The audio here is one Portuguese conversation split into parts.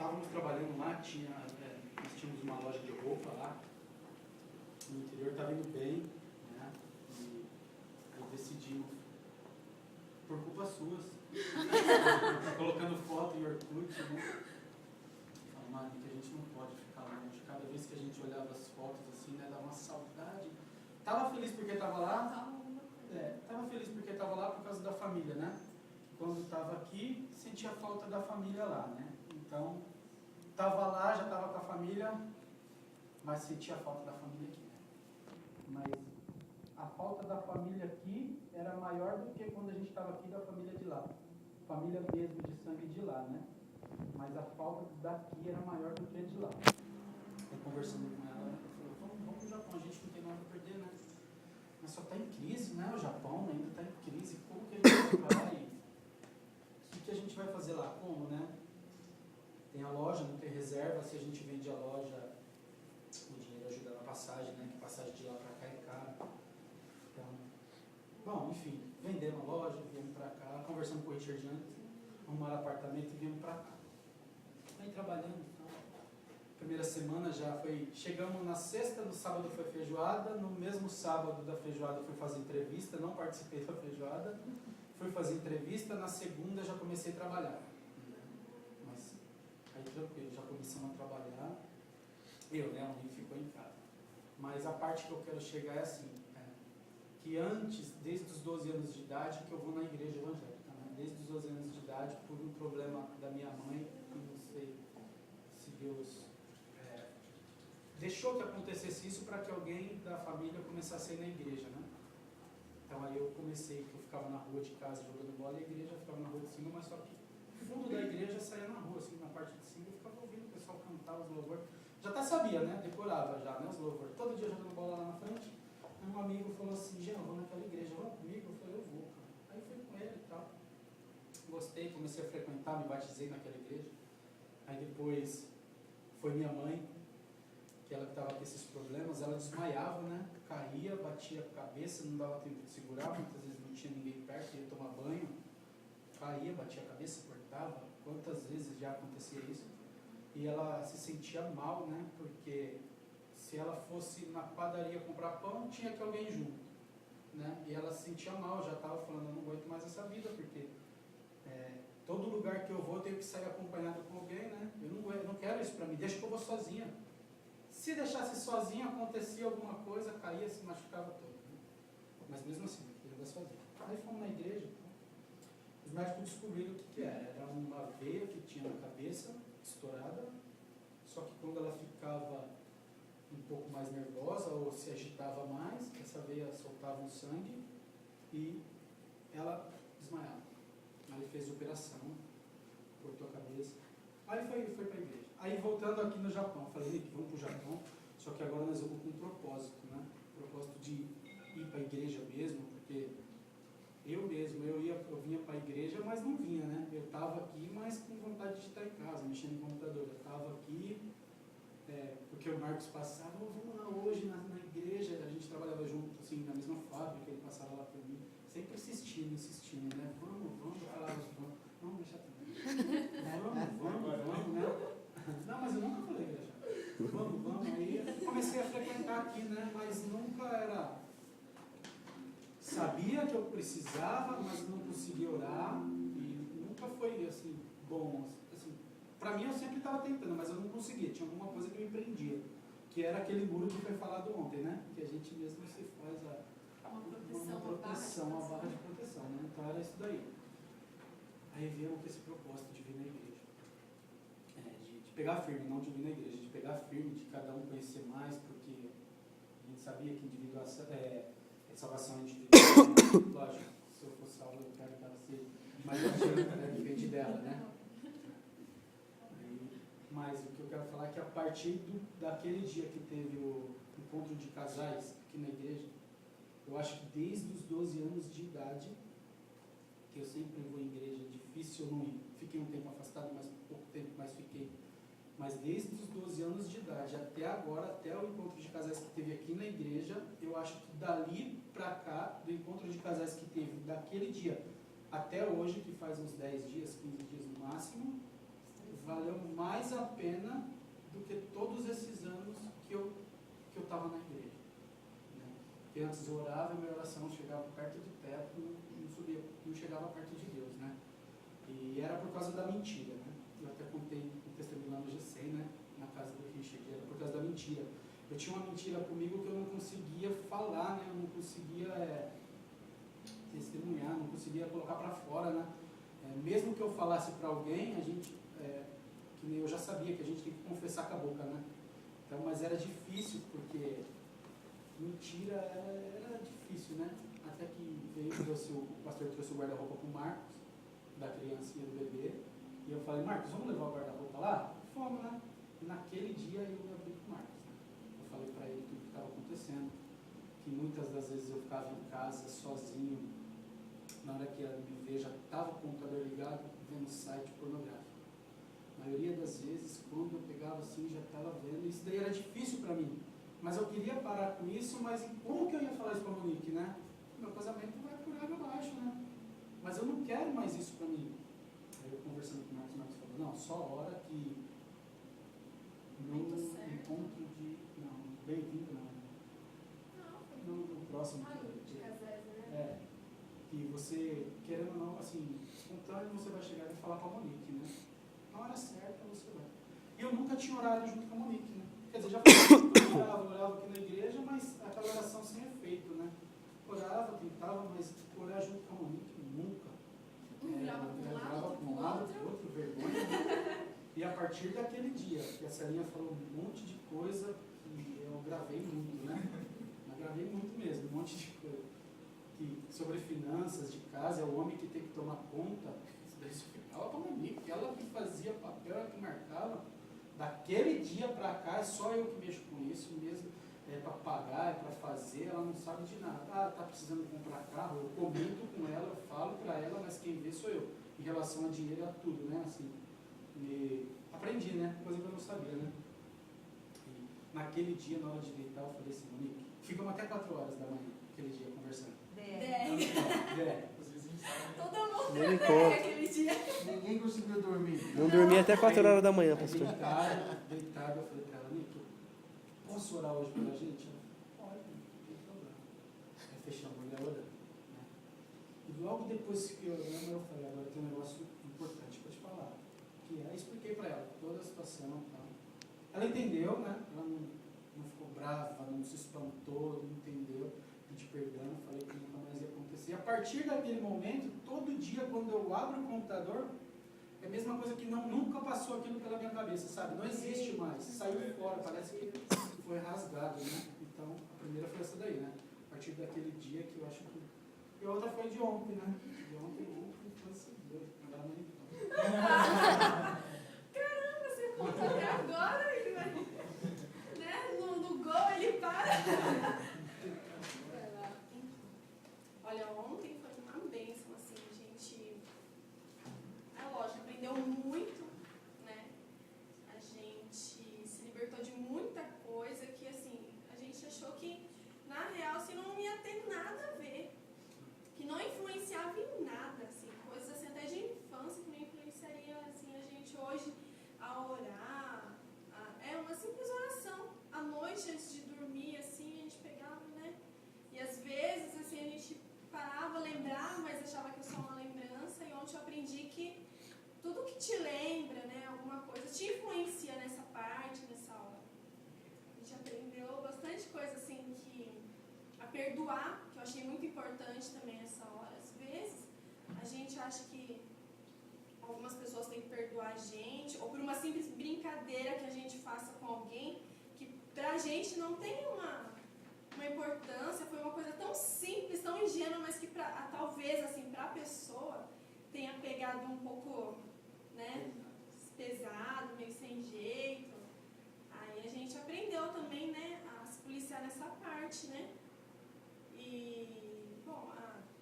estávamos trabalhando lá, nós tínhamos uma loja de roupa lá, no interior, estava indo bem, né? E aí decidimos, por culpa suas, colocando foto em Orkut, né? Falando que a gente não pode ficar longe. Cada vez que a gente olhava as fotos assim, né, dava uma saudade. Tava feliz porque estava lá, tava feliz porque estava lá por causa da família, né? Quando estava aqui, sentia falta da família lá, né? Então, estava lá, já estava com a família, mas sentia falta da família aqui, né? Mas a falta da família aqui era maior do que quando a gente estava aqui da família de lá. Família mesmo de sangue de lá, né? Mas a falta daqui era maior do que a de lá. Eu conversando com ela, ela falou, vamos pro Japão, a gente não tem nada a perder, né? Mas só está em crise, né? O Japão ainda está em crise. Como que a gente vai? O que a gente vai fazer lá? Como, né? Tem a loja, não tem reserva. Se a gente vende a loja, o dinheiro ajuda na passagem, né? Que passagem de lá para cá é cara. Então, bom, enfim, vendemos a loja, viemos para cá, conversando com o Richard antes, arrumaram apartamento e viemos para cá. Aí trabalhando. Primeira semana já foi, chegamos na sexta, no sábado foi feijoada, no mesmo sábado da feijoada fui fazer entrevista, não participei da feijoada, fui fazer entrevista, na segunda já comecei a trabalhar. Mas aí tranquilo, já começamos a trabalhar, eu, né, o Nick ficou em casa. Mas a parte que eu quero chegar é assim, que antes, desde os 12 anos de idade, que eu vou na igreja evangélica, né? Desde os 12 anos de idade, por um problema da minha mãe, que não sei se Deus deixou que acontecesse isso para que alguém da família começasse a ir na igreja, né? Então aí eu comecei, que eu ficava na rua de casa jogando bola e a igreja ficava na rua de cima, mas só que o fundo da igreja saía na rua, assim, na parte de cima, eu ficava ouvindo o pessoal cantar os louvores. Já até sabia, né? Decorava já, né? Os louvores. Todo dia jogando bola lá na frente. Aí um amigo falou assim, Jean, vou naquela igreja, vamos comigo? Eu falei, eu vou, cara. Aí fui com ele e tal. Gostei, comecei a frequentar, me batizei naquela igreja. Aí depois foi minha mãe, que ela estava com esses problemas, ela desmaiava, né? Caía, batia a cabeça, não dava tempo de segurar, muitas vezes não tinha ninguém perto, ia tomar banho, caía, batia a cabeça, cortava. Quantas vezes já acontecia isso? E ela se sentia mal, né? Porque se ela fosse na padaria comprar pão, tinha que alguém junto, né? E ela se sentia mal, já estava falando, eu não aguento mais essa vida, porque todo lugar que eu vou eu tenho que sair acompanhado com alguém, né? Eu não quero isso para mim, deixa que eu vou sozinha. Se deixasse sozinha, acontecia alguma coisa, caía, se machucava todo, né? Mas mesmo assim, eu queria andar sozinha. Aí fomos na igreja, os médicos descobriram o que era. Era uma veia que tinha na cabeça, estourada, só que quando ela ficava um pouco mais nervosa ou se agitava mais, essa veia soltava um sangue e ela desmaiava. Aí fez operação, cortou a cabeça. Aí foi para a igreja. Aí voltando aqui no Japão, falei, Nick, vamos para o Japão, só que agora nós vamos com um propósito, né? Propósito de ir para a igreja mesmo, porque eu vinha para a igreja, mas não vinha, né? Eu estava aqui, mas com vontade de estar em casa, mexendo no computador. Eu estava aqui, porque o Marcos passava, vamos lá hoje na igreja, a gente trabalhava junto, assim, na mesma fábrica, ele passava lá por mim, sempre insistindo, né? Vamos, falava, vamos deixar também. Vamos, né? Não, mas eu nunca falei igreja. Vamos, aí comecei a frequentar aqui, né? Mas nunca era... Sabia que eu precisava, mas não conseguia orar, e nunca foi, assim, bom, assim, para mim eu sempre estava tentando, mas eu não conseguia, tinha alguma coisa que me prendia, que era aquele muro que foi falado ontem, né? Que a gente mesmo se faz uma barra de proteção, né? Então era isso daí. Aí viemos com esse propósito de vir na igreja. De pegar firme, não de vir na igreja, de pegar firme, de cada um conhecer mais, porque a gente sabia que salvação é individual. Lógico, se eu fosse salvo, eu quero que ela seja mais adianta, né? Diferente dela, né? Mas o que eu quero falar é que a partir daquele dia que teve o encontro de casais aqui na igreja, eu acho que desde os 12 anos de idade, que eu sempre vou em igreja, é difícil eu não ir. Fiquei um tempo afastado, mas pouco tempo, mas fiquei. Mas desde os 12 anos de idade até agora, até o encontro de casais que teve aqui na igreja, eu acho que dali para cá, do encontro de casais que teve daquele dia até hoje, que faz uns 10 dias, 15 dias no máximo, valeu mais a pena do que todos esses anos que eu estava na igreja. Né? Porque antes eu orava e minha oração chegava perto do teto, não subia, não chegava perto de Deus. Né? E era por causa da mentira. Né? Eu até contei um testemunho lá no G100, né? Na casa do Richard, era por causa da mentira. Eu tinha uma mentira comigo que eu não conseguia falar, né? Eu não conseguia testemunhar, não conseguia colocar para fora, né? Mesmo que eu falasse para alguém, a gente, que nem eu já sabia que a gente tem que confessar com a boca, né? Então, mas era difícil, porque mentira era difícil, né? Até que o pastor trouxe o guarda-roupa para o Marcos, da criancinha do bebê, e eu falei, Marcos, vamos levar o guarda-roupa lá? Fomos, né? E naquele dia eu me abri com o Marcos, né? Eu falei para ele tudo o que estava acontecendo, que muitas das vezes eu ficava em casa sozinho, na hora que ela me ver, já estava o computador ligado, vendo site pornográfico. A maioria das vezes, quando eu pegava assim, já estava vendo. Isso daí era difícil para mim. Mas eu queria parar com isso, mas como que eu ia falar isso para a Monique, né? Meu casamento vai por água abaixo, né? Mas eu não quero mais isso para mim. Aí eu conversando com o Marcos falou, não, só hora que no encontro de... Não, bem-vindo não. No próximo. Que você, querendo ou não, assim, espontâneo, você vai chegar e falar com a Monique, né? Na hora certa você vai. E eu nunca tinha orado junto com a Monique, né? Quer dizer, já orava aqui na igreja, mas aquela oração sem efeito, né? Orava, tentava, mas orar junto com a Monique, nunca. Orava com um lado, com outro, vergonha. Né? E a partir daquele dia, que a Celinha falou um monte de coisa, que eu gravei muito, né? Eu gravei muito mesmo, um monte de coisa. Sobre finanças de casa, é o homem que tem que tomar conta. Isso daí ficava para a Monique, ela que fazia papel, ela que marcava. Daquele dia para cá, é só eu que mexo com isso mesmo. É para pagar, é para fazer, ela não sabe de nada. Ah, está precisando comprar carro, eu comento com ela, eu falo para ela, mas quem vê sou eu. Em relação a dinheiro, a tudo, né? Assim, aprendi, né? Coisa que eu não sabia, né? E naquele dia, na hora de deitar, eu falei assim, Monique, ficamos até 4 horas da manhã, aquele dia, conversando. Todo mundo aquele dia. Ninguém conseguiu dormir. Não dormi até 4 horas da manhã, pastor. Deitado, eu falei para ela, Nick, posso orar hoje pela gente? Ela falou, pode, não tem problema. Aí fechamos o olho orando. Né? E logo depois que eu oramos, eu falei, agora tem um negócio importante para te falar. Que aí expliquei para ela toda a situação. Tá? Ela entendeu, né? Ela não ficou brava, não se espantou, não entendeu. Pedi perdão, falei que nunca mais ia acontecer. E a partir daquele momento, todo dia, quando eu abro o computador, é a mesma coisa que nunca passou aquilo pela minha cabeça, sabe? Não existe mais, saiu fora, parece que foi rasgado, né? Então, a primeira foi essa daí, né? A partir daquele dia que eu acho que... E a outra foi de ontem, né? De ontem foi assim, agora não então. Caramba, você contou até agora, ele vai... Né? No gol ele para... Olha, ontem foi uma bênção, assim, a gente, lógico, aprendeu muito, né? A gente se libertou de muita coisa que, assim, a gente achou que, na real, assim, não ia ter nada a ver, que não influenciava em nada, assim, coisas assim, até de infância que não influenciaria, assim, a gente hoje a orar, é uma simples oração, à noite, antes de dormir, assim, a gente pegava, né? E às vezes, assim, a gente parava, lembrava, mas achava que era só uma lembrança. E ontem eu aprendi que tudo que te lembra, né, alguma coisa, te influencia nessa parte, nessa hora. A gente aprendeu bastante coisa, assim, a perdoar, que eu achei muito importante também nessa hora. Às vezes, a gente acha que algumas pessoas têm que perdoar a gente, ou por uma simples brincadeira que a gente faça com alguém, que pra gente não tem uma importância, foi uma coisa tão simples, tão ingênua, mas que talvez, assim, para a pessoa tenha pegado um pouco, né, pesado, meio sem jeito. Aí a gente aprendeu também, né, a se policiar nessa parte, né? E, bom,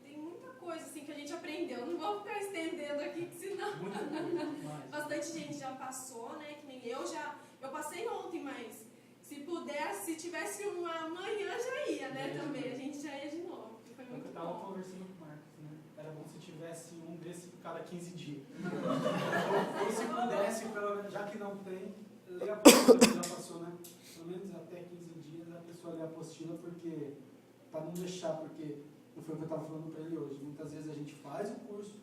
tem muita coisa, assim, que a gente aprendeu. Não vou ficar estendendo aqui, que senão bastante gente já passou, né, que nem eu passei ontem, mas se pudesse, se tivesse uma amanhã, já ia, né, também. A gente já ia de novo. Foi muito bom. Eu estava conversando com o Marcos, né? Era bom se tivesse um desse cada 15 dias. Ou se pudesse, pelo menos tem, lê a apostila que já passou, né? Pelo menos até 15 dias a pessoa lê a apostila porque, para não deixar, porque não foi o que eu estava falando para ele hoje. Muitas vezes a gente faz o curso,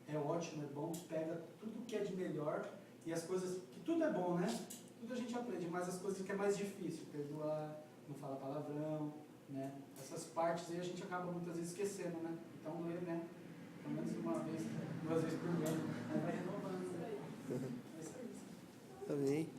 é ótimo, é bom, pega tudo que é de melhor e as coisas, que tudo é bom, né? Tudo a gente aprende, mas as coisas que é mais difícil, perdoar, não falar palavrão, né? Essas partes aí a gente acaba muitas vezes esquecendo, né? Então lê, né? Pelo menos uma vez, 2 vezes por mês, aí vai renovando. É isso aí. Amém.